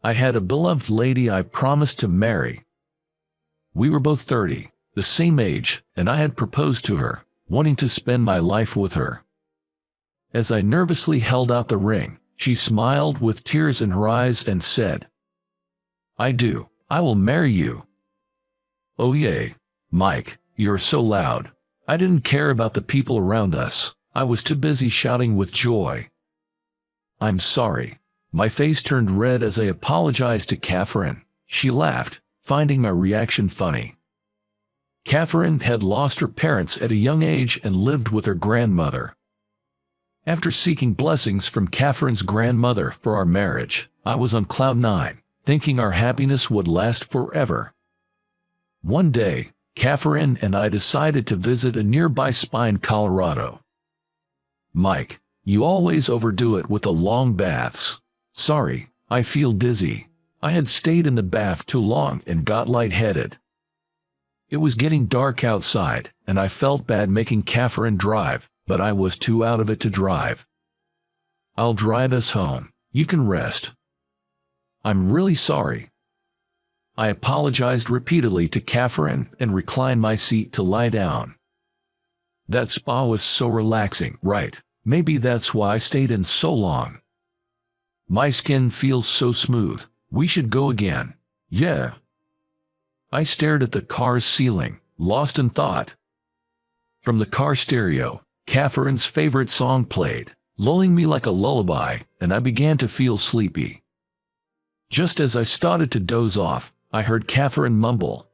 I had a beloved lady I promised to marry. We were both 30, the same age, and I had proposed to her, wanting to spend my life with her. As I nervously held out the ring, she smiled with tears in her eyes and said, "I do. I will marry you." Oh yay, Mike, you're so loud. I didn't care about the people around us. I was too busy shouting with joy. "I'm sorry." My face turned red as I apologized to Catherine. She laughed, finding my reaction funny. Catherine had lost her parents at a young age and lived with her grandmother. After seeking blessings from Catherine's grandmother for our marriage, I was on cloud nine, thinking our happiness would last forever. One day, Catherine and I decided to visit a nearby spa in Colorado. "Mike, you always overdo it with the long baths." "Sorry, I feel dizzy." I had stayed in the bath too long and got lightheaded. It was getting dark outside, and I felt bad making Catherine drive, but I was too out of it to drive. "I'll drive us home. You can rest." "I'm really sorry." I apologized repeatedly to Catherine and reclined my seat to lie down. That spa was so relaxing, right? Maybe that's why I stayed in so long. "My skin feels so smooth. We should go again." "Yeah." I stared at the car's ceiling, lost in thought. From the car stereo, Catherine's favorite song played, lulling me like a lullaby, and I began to feel sleepy. Just as I started to doze off, I heard Catherine mumble,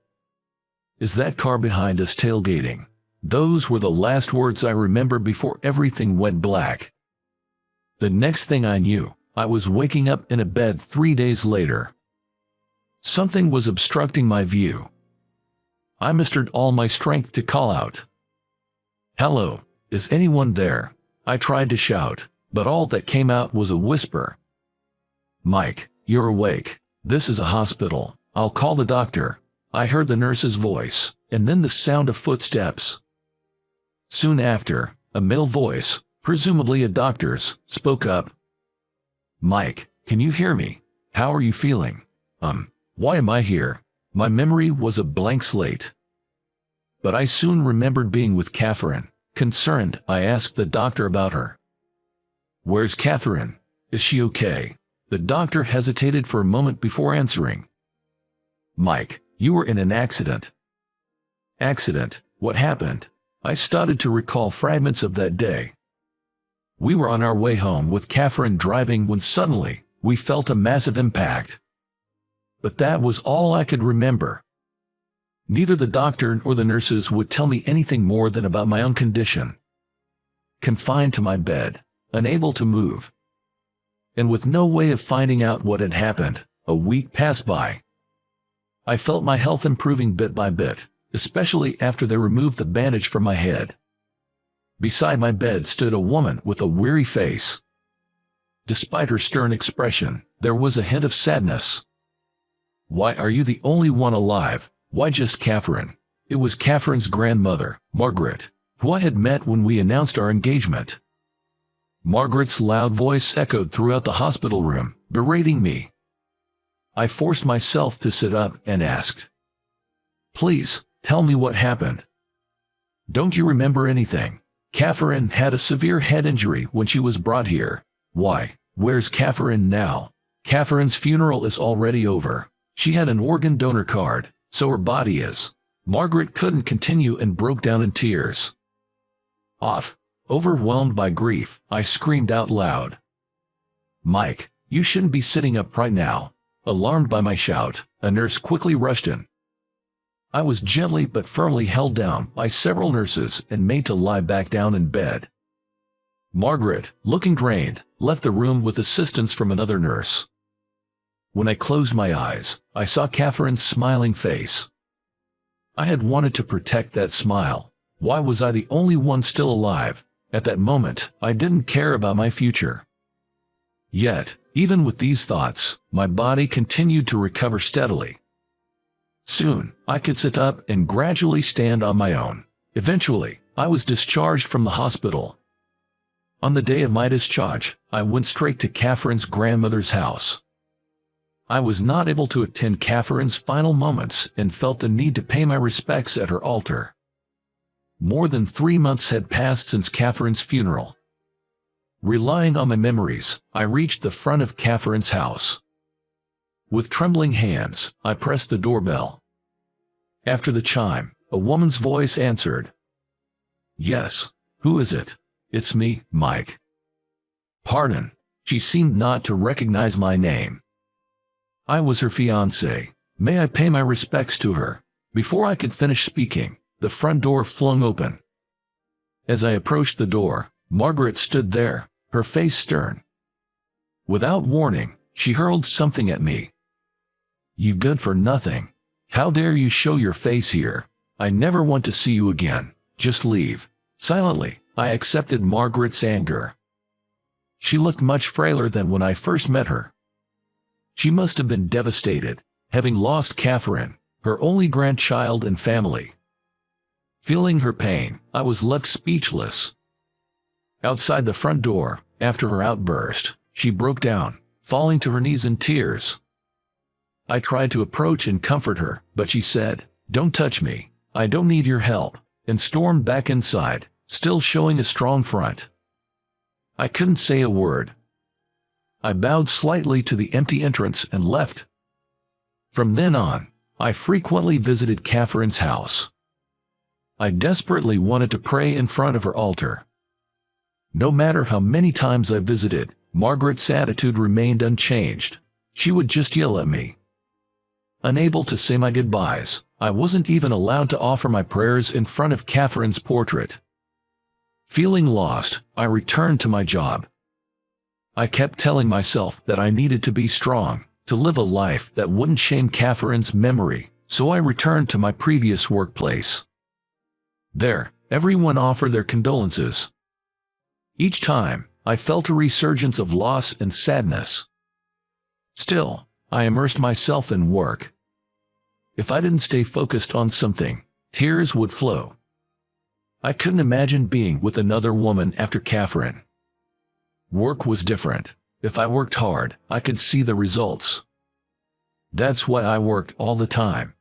"Is that car behind us tailgating?" Those were the last words I remember before everything went black. The next thing I knew, I was waking up in a bed 3 days later. Something was obstructing my view. I mustered all my strength to call out, "Hello, is anyone there?" I tried to shout, but all that came out was a whisper. "Mike, you're awake. This is a hospital. I'll call the doctor." I heard the nurse's voice, and then the sound of footsteps. Soon after, a male voice, presumably a doctor's, spoke up. "Mike, can you hear me? How are you feeling?" Why am I here?" My memory was a blank slate. But I soon remembered being with Catherine. Concerned, I asked the doctor about her. "Where's Catherine? Is she okay?" The doctor hesitated for a moment before answering. "Mike, you were in an accident." "Accident? What happened?" I started to recall fragments of that day. "We were on our way home with Catherine driving when suddenly, we felt a massive impact." But that was all I could remember. Neither the doctor or the nurses would tell me anything more than about my own condition. Confined to my bed, unable to move, and with no way of finding out what had happened, a week passed by. I felt my health improving bit by bit, especially after they removed the bandage from my head. Beside my bed stood a woman with a weary face. Despite her stern expression, there was a hint of sadness. "Why are you the only one alive? Why just Catherine?" It was Catherine's grandmother, Margaret, who I had met when we announced our engagement. Margaret's loud voice echoed throughout the hospital room, berating me. I forced myself to sit up and asked, "Please, tell me what happened." "Don't you remember anything? Catherine had a severe head injury when she was brought here." "Why, where's Catherine now?" "Catherine's funeral is already over. She had an organ donor card, so her body is." Margaret couldn't continue and broke down in tears. Overwhelmed by grief, I screamed out loud, "Mike, you shouldn't be sitting up right now." Alarmed by my shout, a nurse quickly rushed in. I was gently but firmly held down by several nurses and made to lie back down in bed. Margaret, looking drained, left the room with assistance from another nurse. When I closed my eyes, I saw Catherine's smiling face. I had wanted to protect that smile. Why was I the only one still alive? At that moment, I didn't care about my future. Yet, even with these thoughts, my body continued to recover steadily. Soon, I could sit up and gradually stand on my own. Eventually, I was discharged from the hospital. On the day of my discharge, I went straight to Catherine's grandmother's house. I was not able to attend Catherine's final moments and felt the need to pay my respects at her altar. More than 3 months had passed since Catherine's funeral. Relying on my memories, I reached the front of Catherine's house. With trembling hands, I pressed the doorbell. After the chime, a woman's voice answered. "Yes, who is it?" "It's me, Mike." "Pardon." She seemed not to recognize my name. I was her fiancé. "May I pay my respects to her?" Before I could finish speaking, the front door flung open. As I approached the door, Margaret stood there, her face stern. Without warning, she hurled something at me. "You good for nothing. How dare you show your face here? I never want to see you again. Just leave." Silently, I accepted Margaret's anger. She looked much frailer than when I first met her. She must have been devastated, having lost Catherine, her only grandchild and family. Feeling her pain, I was left speechless. Outside the front door, after her outburst, she broke down, falling to her knees in tears. I tried to approach and comfort her, but she said, "Don't touch me, I don't need your help," and stormed back inside, still showing a strong front. I couldn't say a word. I bowed slightly to the empty entrance and left. From then on, I frequently visited Catherine's house. I desperately wanted to pray in front of her altar. No matter how many times I visited, Margaret's attitude remained unchanged. She would just yell at me. Unable to say my goodbyes, I wasn't even allowed to offer my prayers in front of Catherine's portrait. Feeling lost, I returned to my job. I kept telling myself that I needed to be strong, to live a life that wouldn't shame Catherine's memory, so I returned to my previous workplace. There, everyone offered their condolences. Each time, I felt a resurgence of loss and sadness. Still, I immersed myself in work. If I didn't stay focused on something, tears would flow. I couldn't imagine being with another woman after Catherine. Work was different. If I worked hard, I could see the results. That's why I worked all the time.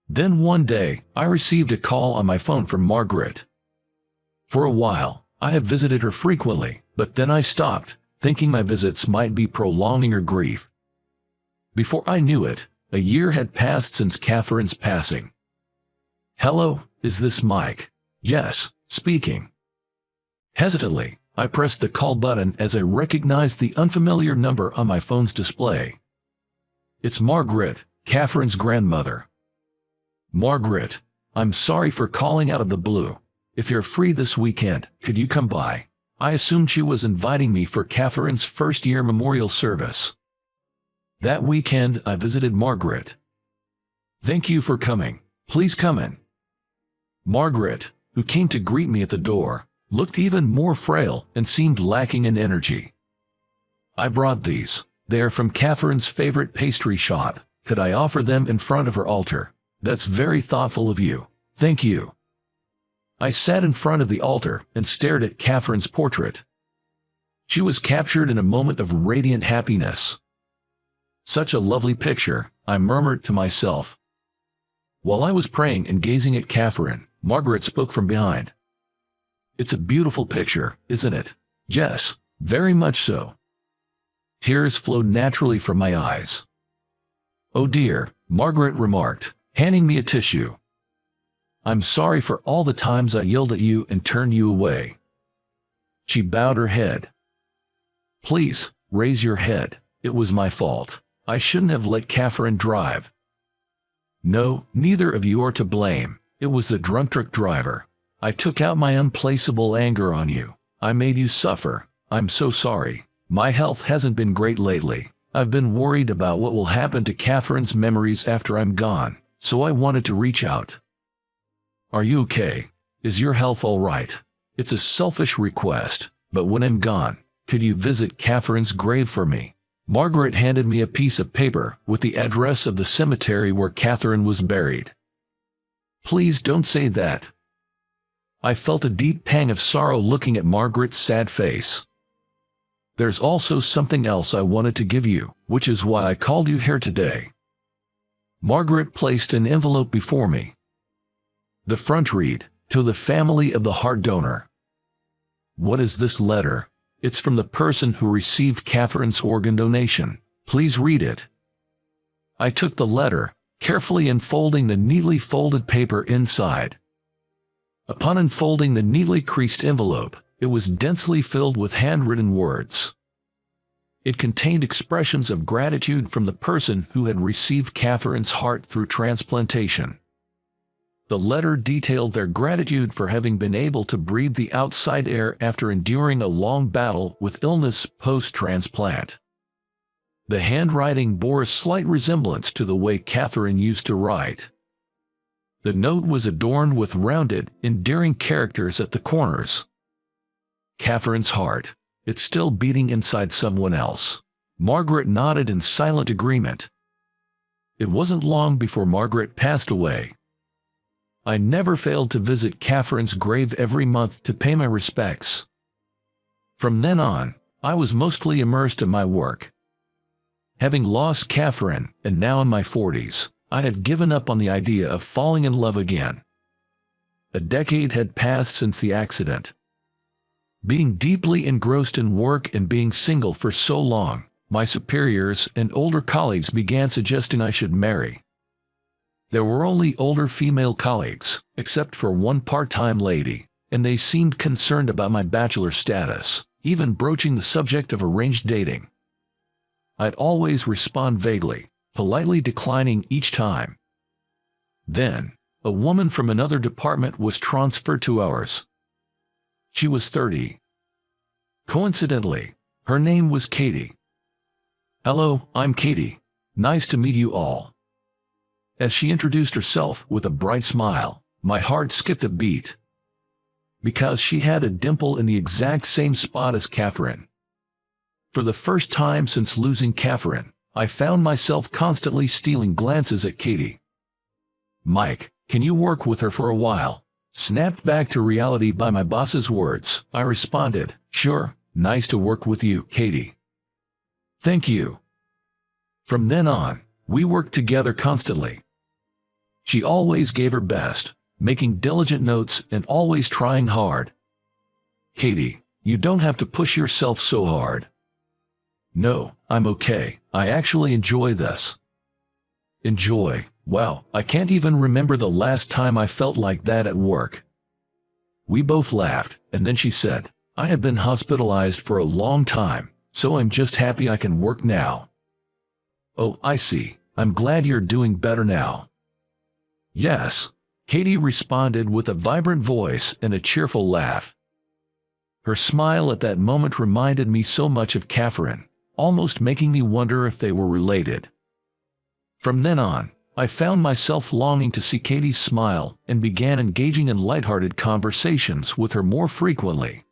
Then one day, I received a call on my phone from Margaret. For a while, I had visited her frequently, but then I stopped, thinking my visits might be prolonging her grief. Before I knew it, a year had passed since Catherine's passing. "Hello, is this Mike?" "Yes, speaking." Hesitantly, I pressed the call button as I recognized the unfamiliar number on my phone's display. "It's Margaret, Catherine's grandmother." "Margaret, I'm sorry for calling out of the blue. If you're free this weekend, could you come by?" I assumed she was inviting me for Catherine's first-year memorial service. That weekend, I visited Margaret. "Thank you for coming. Please come in." Margaret, who came to greet me at the door, looked even more frail and seemed lacking in energy. "I brought these. They are from Catherine's favorite pastry shop. Could I offer them in front of her altar?" "That's very thoughtful of you. Thank you." I sat in front of the altar and stared at Catherine's portrait. She was captured in a moment of radiant happiness. "Such a lovely picture," I murmured to myself. While I was praying and gazing at Catherine, Margaret spoke from behind. "It's a beautiful picture, isn't it?" "Yes, very much so." Tears flowed naturally from my eyes. "Oh dear," Margaret remarked, handing me a tissue. "I'm sorry for all the times I yelled at you and turned you away." She bowed her head. "Please, raise your head. It was my fault. I shouldn't have let Catherine drive." "No, neither of you are to blame. It was the drunk truck driver. I took out my unplaceable anger on you. I made you suffer. I'm so sorry. My health hasn't been great lately. I've been worried about what will happen to Catherine's memories after I'm gone, so I wanted to reach out." "Are you okay? Is your health all right? It's a selfish request, but when I'm gone, could you visit Catherine's grave for me?" Margaret handed me a piece of paper with the address of the cemetery where Catherine was buried. "Please don't say that." I felt a deep pang of sorrow looking at Margaret's sad face. There's also something else I wanted to give you, which is why I called you here today. Margaret placed an envelope before me. The front read, "To the family of the heart donor." What is this letter? It's from the person who received Catherine's organ donation. Please read it. I took the letter, carefully unfolding the neatly folded paper inside. Upon unfolding the neatly creased envelope, it was densely filled with handwritten words. It contained expressions of gratitude from the person who had received Catherine's heart through transplantation. The letter detailed their gratitude for having been able to breathe the outside air after enduring a long battle with illness post-transplant. The handwriting bore a slight resemblance to the way Catherine used to write. The note was adorned with rounded, endearing characters at the corners. Catherine's heart. It's still beating inside someone else. Margaret nodded in silent agreement. It wasn't long before Margaret passed away. I never failed to visit Catherine's grave every month to pay my respects. From then on, I was mostly immersed in my work. Having lost Catherine, and now in my 40s, I had given up on the idea of falling in love again. A decade had passed since the accident. Being deeply engrossed in work and being single for so long, my superiors and older colleagues began suggesting I should marry. There were only older female colleagues, except for one part-time lady, and they seemed concerned about my bachelor status, even broaching the subject of arranged dating. I'd always respond vaguely, politely declining each time. Then, a woman from another department was transferred to ours. She was 30. Coincidentally, her name was Katie. "Hello, I'm Katie. Nice to meet you all." As she introduced herself with a bright smile, my heart skipped a beat. Because she had a dimple in the exact same spot as Catherine. For the first time since losing Catherine, I found myself constantly stealing glances at Katie. "Mike, can you work with her for a while?" Snapped back to reality by my boss's words, I responded, "Sure, nice to work with you, Katie." "Thank you." From then on, we worked together constantly. She always gave her best, making diligent notes and always trying hard. "Katie, you don't have to push yourself so hard." "No, I'm okay. I actually enjoy this." "Enjoy? Wow, I can't even remember the last time I felt like that at work." We both laughed, and then she said, "I have been hospitalized for a long time, so I'm just happy I can work now." "Oh, I see. I'm glad you're doing better now." "Yes," Katie responded with a vibrant voice and a cheerful laugh. Her smile at that moment reminded me so much of Catherine, almost making me wonder if they were related. From then on, I found myself longing to see Katie's smile and began engaging in lighthearted conversations with her more frequently.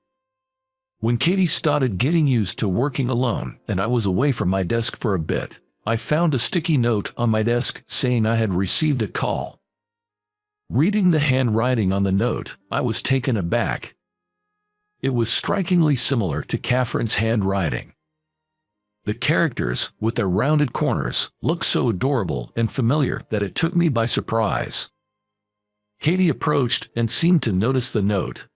When Katie started getting used to working alone and I was away from my desk for a bit, I found a sticky note on my desk saying I had received a call. Reading the handwriting on the note, I was taken aback. It was strikingly similar to Catherine's handwriting. The characters, with their rounded corners, looked so adorable and familiar that it took me by surprise. Katie approached and seemed to notice the note.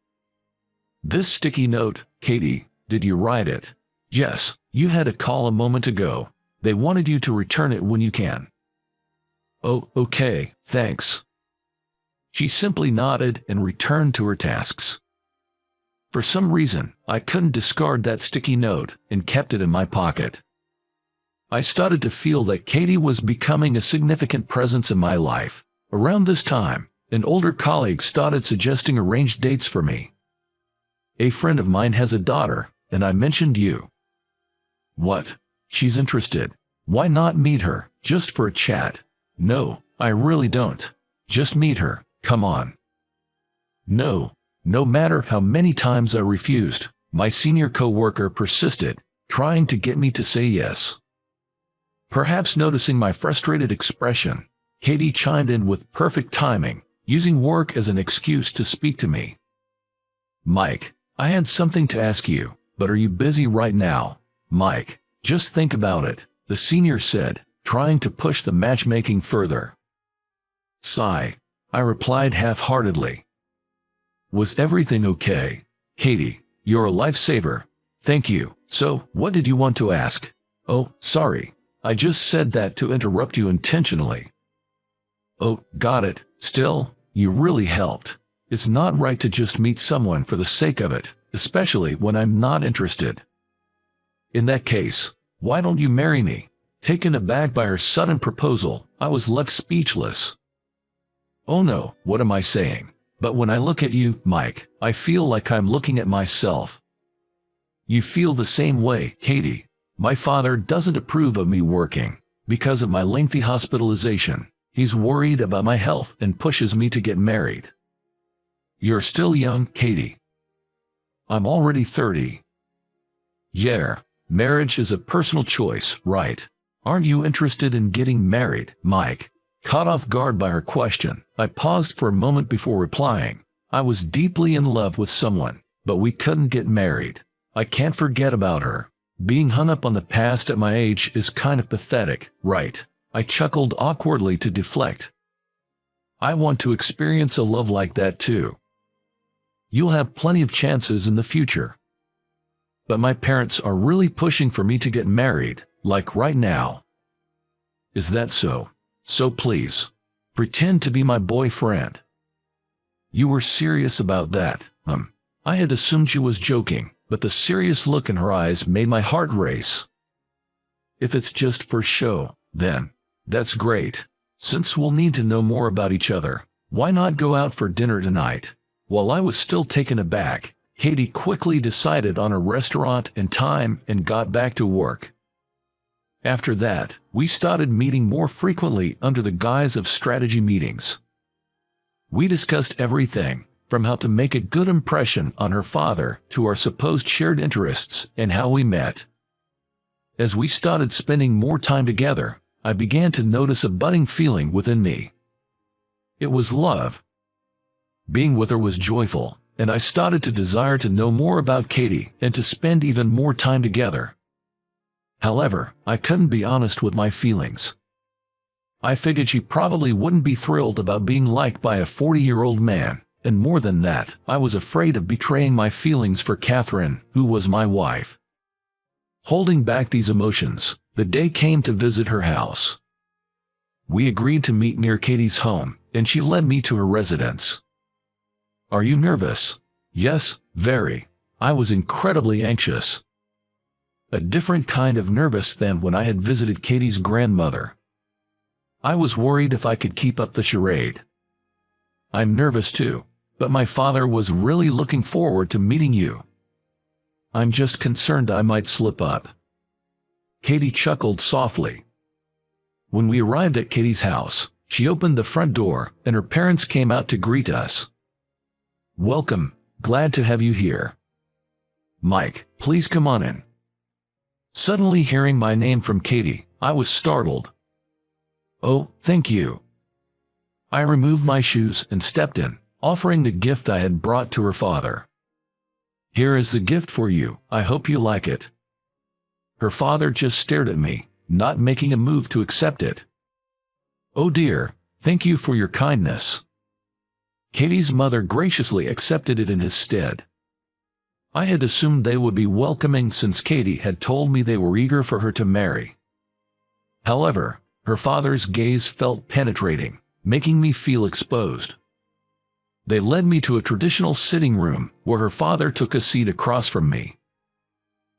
"This sticky note, Katie, did you write it?" "Yes, you had a call a moment ago. They wanted you to return it when you can." "Oh, okay, thanks." She simply nodded and returned to her tasks. For some reason, I couldn't discard that sticky note and kept it in my pocket. I started to feel that Katie was becoming a significant presence in my life. Around this time, an older colleague started suggesting arranged dates for me. "A friend of mine has a daughter, and I mentioned you." "What? She's interested. Why not meet her, just for a chat?" "No, I really don't. Just meet her, come on." No matter how many times I refused, my senior coworker persisted, trying to get me to say yes. Perhaps noticing my frustrated expression, Katie chimed in with perfect timing, using work as an excuse to speak to me. "Mike, I had something to ask you, but are you busy right now?" Mike, just think about it, the senior said, trying to push the matchmaking further. Sigh. I replied half-heartedly. Was everything okay? Katie, you're a lifesaver. Thank you. So, what did you want to ask? Oh, sorry. I just said that to interrupt you intentionally. Oh, got it. Still, you really helped. It's not right to just meet someone for the sake of it, especially when I'm not interested. In that case, why don't you marry me? Taken aback by her sudden proposal, I was left speechless. Oh no, what am I saying? But when I look at you, Mike, I feel like I'm looking at myself. You feel the same way, Katie. My father doesn't approve of me working. Because of my lengthy hospitalization, he's worried about my health and pushes me to get married. You're still young, Katie. I'm already 30. Yeah, marriage is a personal choice, right? Aren't you interested in getting married, Mike? Caught off guard by her question, I paused for a moment before replying. I was deeply in love with someone, but we couldn't get married. I can't forget about her. Being hung up on the past at my age is kind of pathetic, right? I chuckled awkwardly to deflect. I want to experience a love like that too. You'll have plenty of chances in the future. But my parents are really pushing for me to get married, like right now. Is that so? So please, pretend to be my boyfriend. You were serious about that, I had assumed she was joking, but the serious look in her eyes made my heart race. If it's just for show, then, that's great. Since we'll need to know more about each other, why not go out for dinner tonight? While I was still taken aback, Katie quickly decided on a restaurant and time and got back to work. After that, we started meeting more frequently under the guise of strategy meetings. We discussed everything, from how to make a good impression on her father to our supposed shared interests and how we met. As we started spending more time together, I began to notice a budding feeling within me. It was love. Being with her was joyful, and I started to desire to know more about Katie and to spend even more time together. However, I couldn't be honest with my feelings. I figured she probably wouldn't be thrilled about being liked by a 40-year-old man, and more than that, I was afraid of betraying my feelings for Catherine, who was my wife. Holding back these emotions, the day came to visit her house. We agreed to meet near Katie's home, and she led me to her residence. Are you nervous? Yes, very. I was incredibly anxious. A different kind of nervous than when I had visited Katie's grandmother. I was worried if I could keep up the charade. I'm nervous too, but my father was really looking forward to meeting you. I'm just concerned I might slip up. Katie chuckled softly. When we arrived at Katie's house, she opened the front door, and her parents came out to greet us. Welcome, glad to have you here. Mike, please come on in. Suddenly hearing my name from Katie, I was startled. Oh, thank you. I removed my shoes and stepped in, offering the gift I had brought to her father. Here is the gift for you, I hope you like it. Her father just stared at me, not making a move to accept it. Oh dear, thank you for your kindness. Katie's mother graciously accepted it in his stead. I had assumed they would be welcoming since Katie had told me they were eager for her to marry. However, her father's gaze felt penetrating, making me feel exposed. They led me to a traditional sitting room where her father took a seat across from me.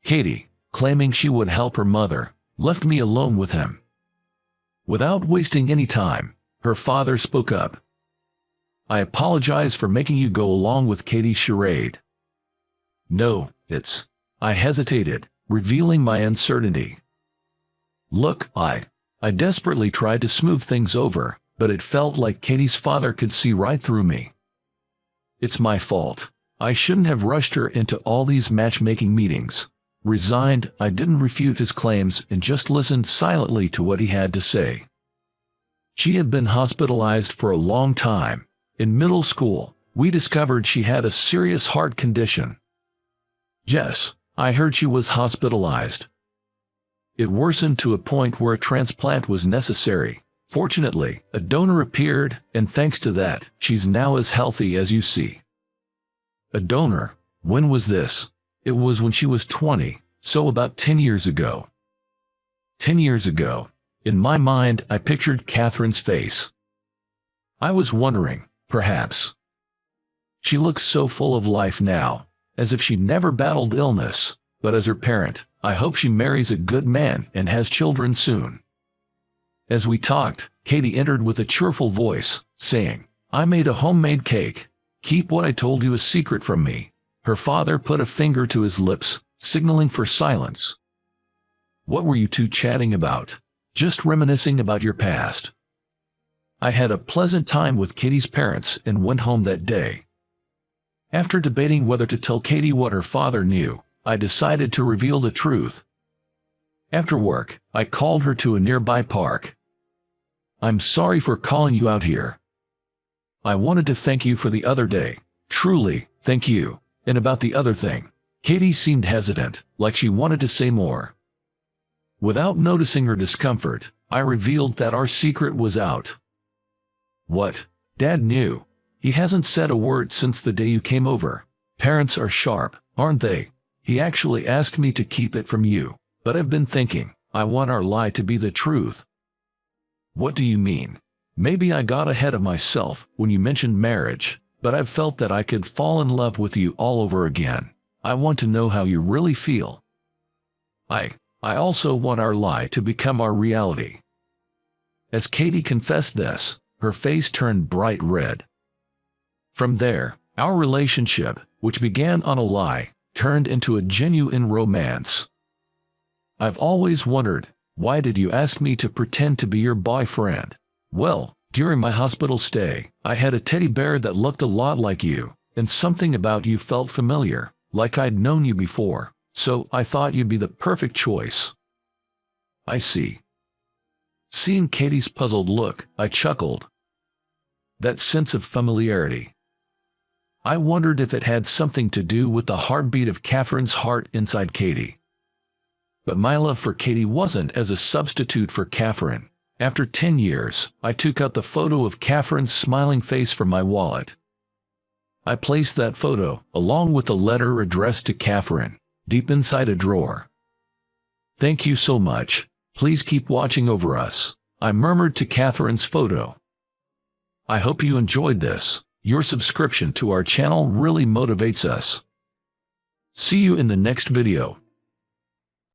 Katie, claiming she would help her mother, left me alone with him. Without wasting any time, her father spoke up. I apologize for making you go along with Katie's charade. No, I hesitated, revealing my uncertainty. Look, I desperately tried to smooth things over, but it felt like Katie's father could see right through me. It's my fault. I shouldn't have rushed her into all these matchmaking meetings. Resigned, I didn't refute his claims and just listened silently to what he had to say. She had been hospitalized for a long time. In middle school, we discovered she had a serious heart condition. Yes, I heard she was hospitalized. It worsened to a point where a transplant was necessary. Fortunately, a donor appeared, and thanks to that, she's now as healthy as you see. A donor? When was this? It was when she was 20, so about 10 years ago. 10 years ago. In my mind, I pictured Catherine's face. I was wondering, perhaps. She looks so full of life now, as if she never battled illness, but as her parent, I hope she marries a good man and has children soon. As we talked, Katie entered with a cheerful voice, saying, "I made a homemade cake. Keep what I told you a secret from me." Her father put a finger to his lips, signaling for silence. "What were you two chatting about?" "Just reminiscing about your past." I had a pleasant time with Katie's parents and went home that day. After debating whether to tell Katie what her father knew, I decided to reveal the truth. After work, I called her to a nearby park. "I'm sorry for calling you out here. I wanted to thank you for the other day. Truly, thank you. And about the other thing." Katie seemed hesitant, like she wanted to say more. Without noticing her discomfort, I revealed that our secret was out. "What? Dad knew? He hasn't said a word since the day you came over. Parents are sharp, aren't they? He actually asked me to keep it from you, but I've been thinking, I want our lie to be the truth." "What do you mean?" "Maybe I got ahead of myself when you mentioned marriage, but I've felt that I could fall in love with you all over again. I want to know how you really feel. I also want our lie to become our reality." As Katie confessed this, her face turned bright red. From there, our relationship, which began on a lie, turned into a genuine romance. "I've always wondered, why did you ask me to pretend to be your boyfriend?" "Well, during my hospital stay, I had a teddy bear that looked a lot like you, and something about you felt familiar, like I'd known you before, so I thought you'd be the perfect choice." "I see." Seeing Katie's puzzled look, I chuckled. That sense of familiarity. I wondered if it had something to do with the heartbeat of Catherine's heart inside Katie. But my love for Katie wasn't as a substitute for Catherine. After 10 years, I took out the photo of Catherine's smiling face from my wallet. I placed that photo, along with a letter addressed to Catherine, deep inside a drawer. "Thank you so much. Please keep watching over us," I murmured to Catherine's photo. I hope you enjoyed this. Your subscription to our channel really motivates us. See you in the next video.